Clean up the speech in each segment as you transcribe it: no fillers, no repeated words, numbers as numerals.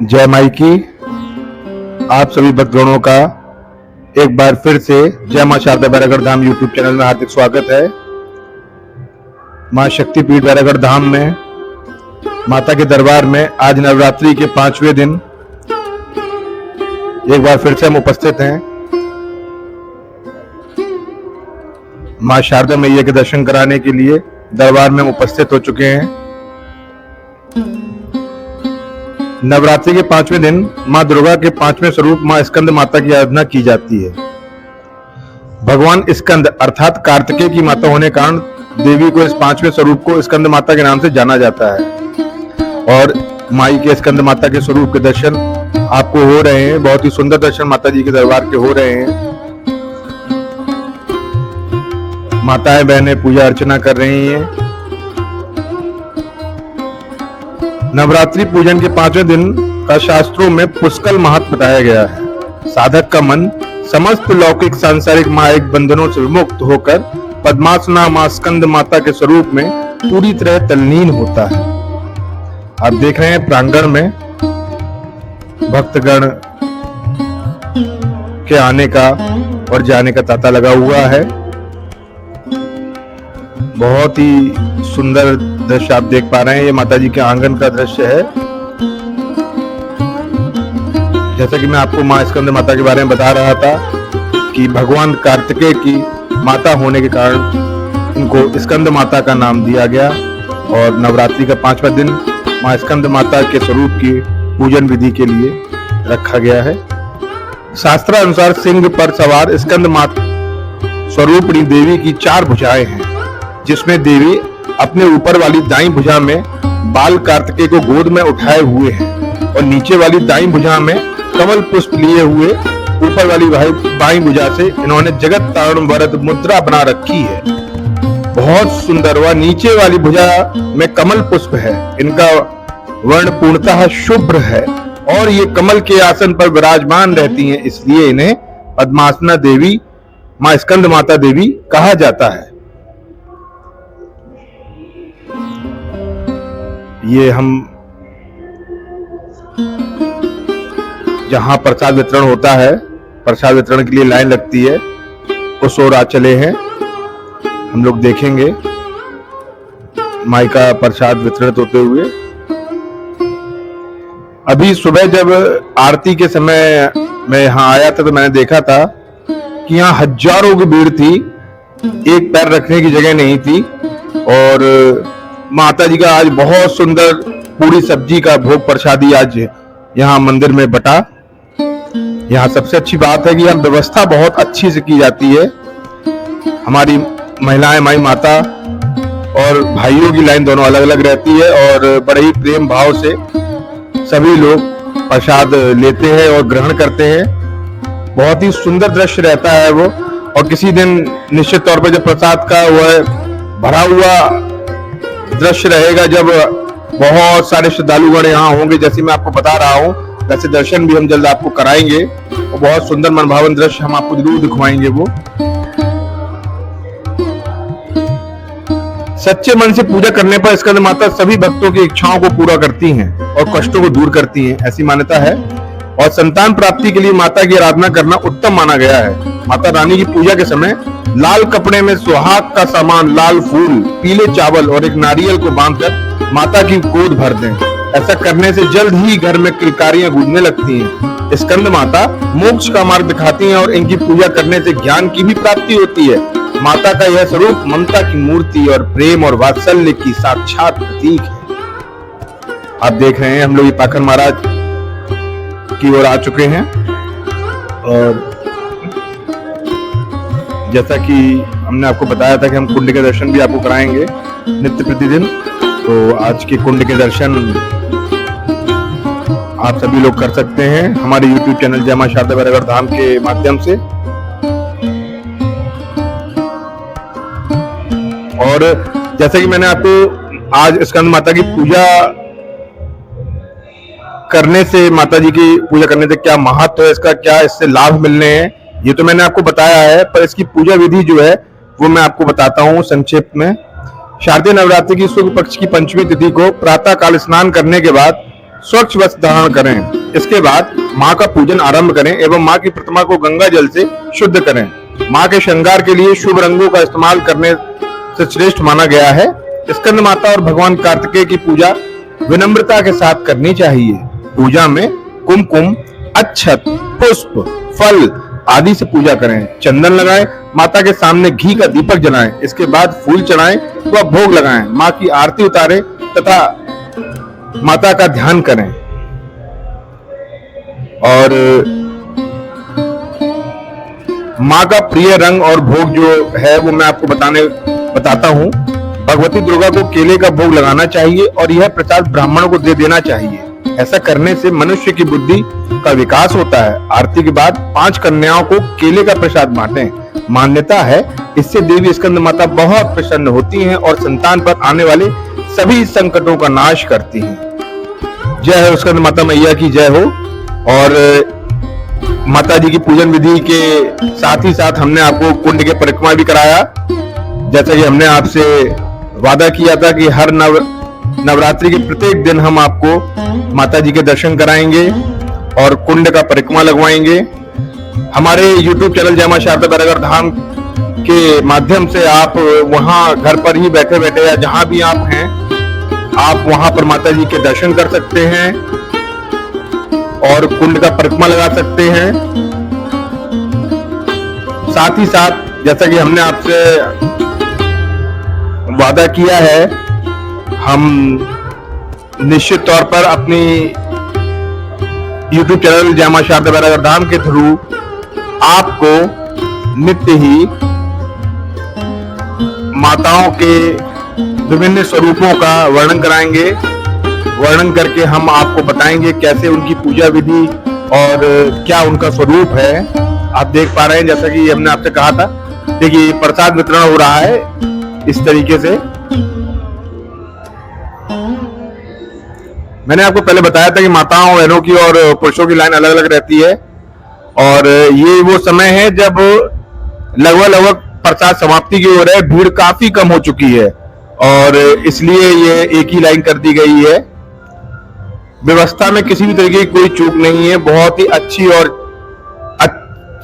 जय माई की। आप सभी भक्तगणों का एक बार फिर से जय मां शारदा बैरागढ़ धाम यूट्यूब चैनल में हार्दिक स्वागत है। मां शक्तिपीठ बैरागढ़ धाम में माता के दरबार में आज नवरात्रि के 5वें दिन एक बार फिर से हम उपस्थित हैं। मां शारदा मैया के दर्शन कराने के लिए दरबार में हम उपस्थित हो चुके हैं। नवरात्रि के 5वें दिन मां दुर्गा के 5वें स्वरूप मां स्कंद माता की आराधना की जाती है। भगवान स्कंद अर्थात कार्तिकेय की माता होने के कारण देवी को इस 5वें स्वरूप को स्कंद माता के नाम से जाना जाता है। और माई के स्कंद माता के स्वरूप के दर्शन आपको हो रहे हैं। बहुत ही सुंदर दर्शन माता जी के दरबार के हो रहे हैं। माताएं बहनें पूजा अर्चना कर रही हैं। नवरात्रि पूजन के 5वें दिन का शास्त्रों में पुष्कल महत्व बताया गया है। साधक का मन समस्त लौकिक सांसारिक मायिक बंधनों से विमुक्त होकर पद्मासना मां स्कंद माता के स्वरूप में पूरी तरह तल्लीन होता है। आप देख रहे हैं प्रांगण में भक्तगण के आने का और जाने का तांता लगा हुआ है। बहुत ही सुंदर दृश्य आप देख पा रहे हैं। ये माता जी के आंगन का दृश्य है। जैसा कि मैं आपको मां स्कंद माता के बारे में बता रहा था कि भगवान कार्तिकेय की माता होने के कारण इनको स्कंद माता का नाम दिया गया। और नवरात्रि का 5वां दिन मां स्कंद माता के स्वरूप की पूजन विधि के लिए रखा गया है। शास्त्रानुसार सिंह पर सवार स्कंद माता स्वरूपणी देवी की 4 भुजाएं हैं, जिसमें देवी अपने ऊपर वाली दाईं भुजा में बाल कार्तिकेय को गोद में उठाए हुए हैं और नीचे वाली दाईं भुजा में कमल पुष्प लिए हुए ऊपर वाली बाईं भुजा से इन्होंने जगत तारण वरद मुद्रा बना रखी है। बहुत सुंदर। वह नीचे वाली भुजा में कमल पुष्प है। इनका वर्ण पूर्णतः शुभ्र है और ये कमल के आसन पर विराजमान रहती हैं, इसलिए इन्हें पद्मासना देवी मां स्कंद माता देवी कहा जाता है। ये हम जहां प्रसाद वितरण होता है, प्रसाद वितरण के लिए लाइन लगती है, उस ओर आ चले हैं। हम लोग देखेंगे माई का प्रसाद वितरित होते हुए। अभी सुबह जब आरती के समय मैं यहाँ आया था तो मैंने देखा था कि यहाँ हजारों की भीड़ थी। एक पैर रखने की जगह नहीं थी। और माता जी का आज बहुत सुंदर पूरी सब्जी का भोग प्रसादी आज यहाँ मंदिर में बटा। यहाँ सबसे अच्छी बात है कि यहाँ व्यवस्था बहुत अच्छी से की जाती है। हमारी महिलाएं माई माता और भाइयों की लाइन दोनों अलग अलग रहती है और बड़े ही प्रेम भाव से सभी लोग प्रसाद लेते हैं और ग्रहण करते हैं। बहुत ही सुंदर दृश्य रहता है वो। और किसी दिन निश्चित तौर पर जब प्रसाद का वह भरा हुआ दृश्य रहेगा, जब बहुत सारे श्रद्धालुगण यहाँ होंगे, जैसे मैं आपको बता रहा हूँ, वैसे दर्शन भी हम जल्द आपको कराएंगे और बहुत सुंदर मनभावन दृश्य हम आपको जरूर दिखवाएंगे। वो सच्चे मन से पूजा करने पर स्कंद माता सभी भक्तों की इच्छाओं को पूरा करती हैं और कष्टों को दूर करती हैं, ऐसी मान्यता है। और संतान प्राप्ति के लिए माता की आराधना करना उत्तम माना गया है। माता रानी की पूजा के समय लाल कपड़े में सुहाग का सामान, लाल फूल, पीले चावल और एक नारियल को बांधकर माता की गोद भर दें। ऐसा करने से जल्द ही घर में किलकारियां गूंजने लगती हैं। स्कंद माता मोक्ष का मार्ग दिखाती हैं और इनकी पूजा करने से ज्ञान की भी प्राप्ति होती है। माता का यह स्वरूप ममता की मूर्ति और प्रेम और वात्सल्य की साक्षात प्रतीक है। आप देख रहे हैं हम लोग ये पाखंड महाराज की ओर आ चुके हैं। और जैसा कि हमने आपको बताया था कि हम कुंड के दर्शन भी आपको कराएंगे नित्य प्रतिदिन, तो आज के कुंड के दर्शन आप सभी लोग कर सकते हैं हमारे YouTube चैनल जय मां शारदा बैरागढ़ धाम के माध्यम से। और जैसे कि मैंने आपको आज स्कंद माता की पूजा करने से, माता जी की पूजा करने से क्या महत्व है, इसका क्या इससे लाभ मिलने हैं, ये तो मैंने आपको बताया है। पर इसकी पूजा विधि जो है वो मैं आपको बताता हूँ संक्षेप में। शारदीय नवरात्रि की शुक्ल पक्ष की 5वीं तिथि को प्रातः काल स्नान करने के बाद स्वच्छ वस्त्र धारण करें। इसके बाद माँ का पूजन आरंभ करें एवं माँ की प्रतिमा को गंगा जल से शुद्ध करें। माँ के श्रृंगार के लिए शुभ रंगों का इस्तेमाल करने से श्रेष्ठ माना गया है। स्कंद माता और भगवान कार्तिकेय की पूजा विनम्रता के साथ करनी चाहिए। पूजा में कुमकुम, अक्षत, पुष्प, फल आदि से पूजा करें। चंदन लगाएं, माता के सामने घी का दीपक जलाएं। इसके बाद फूल चढ़ाएं व भोग लगाएं। माँ की आरती उतारें तथा माता का ध्यान करें। और माँ का प्रिय रंग और भोग जो है वो मैं आपको बताता हूँ। भगवती दुर्गा को केले का भोग लगाना चाहिए और यह प्रसाद ब्राह्मणों को दे देना चाहिए। ऐसा करने से मनुष्य की बुद्धि का विकास होता है। आरती के बाद 5 कन्याओं को केले का प्रसाद बांटें। मान्यता है इससे देवी स्कंद माता बहुत प्रसन्न होती हैं और संतान पर आने वाले सभी संकटों का नाश करती हैं। जय हो स्कंद माता मैया की जय हो। और माता जी की पूजन विधि के साथ ही साथ हमने आपको कुंड के परिक्रमा भी कराया। जैसा कि हमने आपसे वादा किया था कि हर नवरात्रि के प्रत्येक दिन हम आपको माता जी के दर्शन कराएंगे और कुंड का परिक्रमा लगवाएंगे। हमारे YouTube चैनल जय मां शारदा बैरागढ़ धाम के माध्यम से आप वहां घर पर ही बैठे बैठे या जहां भी आप हैं, आप वहां पर माता जी के दर्शन कर सकते हैं और कुंड का परिक्रमा लगा सकते हैं। साथ ही साथ जैसा कि हमने आपसे वादा किया है, हम निश्चित तौर पर अपनी YouTube चैनल जय मां शारदा बैरागढ़ धाम के थ्रू आपको नित्य ही माताओं के विभिन्न स्वरूपों का वर्णन कराएंगे। वर्णन करके हम आपको बताएंगे कैसे उनकी पूजा विधि और क्या उनका स्वरूप है। आप देख पा रहे हैं जैसा कि हमने आपसे कहा था। देखिए प्रसाद वितरण हो रहा है इस तरीके से। मैंने आपको पहले बताया था कि माताओं बहनों की और पुरुषों की लाइन अलग अलग रहती है और ये वो समय है जब लगभग प्रसाद समाप्ति की ओर है। भीड़ काफी कम हो चुकी है और इसलिए ये एक ही लाइन कर दी गई है। व्यवस्था में किसी भी तरीके की कोई चूक नहीं है। बहुत ही अच्छी और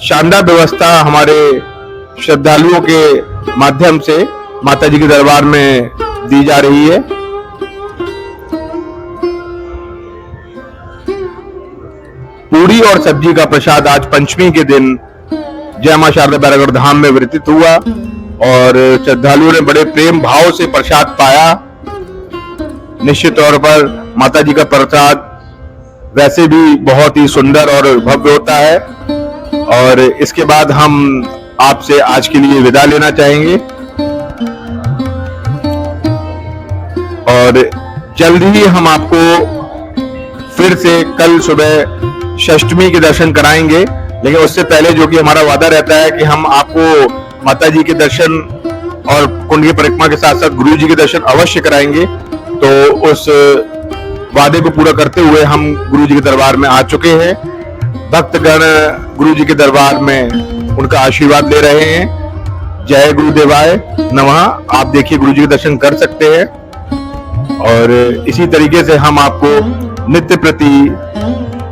शानदार व्यवस्था हमारे श्रद्धालुओं के माध्यम से माता जी के दरबार में दी जा रही है। पूरी और सब्जी का प्रसाद आज पंचमी के दिन जय मां शारदा बैरागढ़ धाम में वितरित हुआ और श्रद्धालुओं ने बड़े प्रेम भाव से प्रसाद पाया। निश्चित तौर पर माता जी का प्रसाद वैसे भी बहुत ही सुंदर और भव्य होता है। और इसके बाद हम आपसे आज के लिए विदा लेना चाहेंगे और जल्द ही हम आपको फिर से कल सुबह षष्टमी के दर्शन कराएंगे। लेकिन उससे पहले जो कि हमारा वादा रहता है कि हम आपको माता जी के दर्शन और कुंड की परिक्रमा के साथ साथ गुरु जी के दर्शन अवश्य कराएंगे। तो उस वादे को पूरा करते हुए हम गुरु जी के दरबार में आ चुके हैं। भक्तगण गुरु जी के दरबार में उनका आशीर्वाद ले रहे हैं। जय गुरुदेवाय नमः। आप देखिए गुरु जी के दर्शन कर सकते हैं और इसी तरीके से हम आपको नित्य प्रति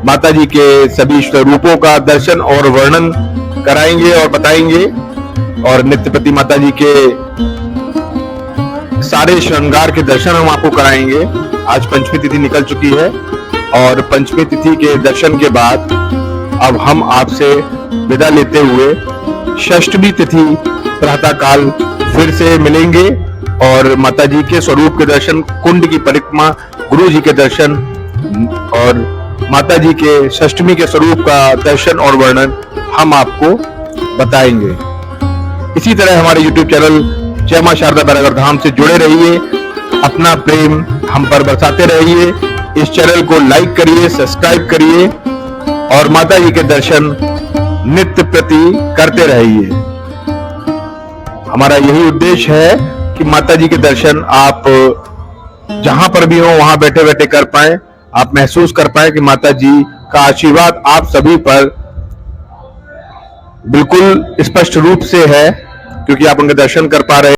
माता जी के सभी स्वरूपों का दर्शन और वर्णन कराएंगे और बताएंगे और नित्य प्रति माता जी के सारे श्रृंगार के दर्शन हम आपको कराएंगे। आज पंचमी तिथि निकल चुकी है और पंचमी तिथि के दर्शन के बाद अब हम आपसे विदा लेते हुए षष्टमी तिथि प्रातः काल फिर से मिलेंगे और माता जी के स्वरूप के दर्शन, कुंड की परिक्रमा, गुरु जी के दर्शन और माता जी के षष्टमी के स्वरूप का दर्शन और वर्णन हम आपको बताएंगे। इसी तरह हमारे YouTube चैनल जय मां शारदा बैरागढ़ धाम से जुड़े रहिए। अपना प्रेम हम पर बरसाते रहिए। इस चैनल को लाइक करिए, सब्सक्राइब करिए और माता जी के दर्शन नित्य प्रति करते रहिए। हमारा यही उद्देश्य है कि माता जी के दर्शन आप जहां पर भी हो वहां बैठे बैठे कर पाए, आप महसूस कर पाए कि माता जी का आशीर्वाद आप सभी पर बिल्कुल स्पष्ट रूप से है क्योंकि आप उनके दर्शन कर पा रहे हैं।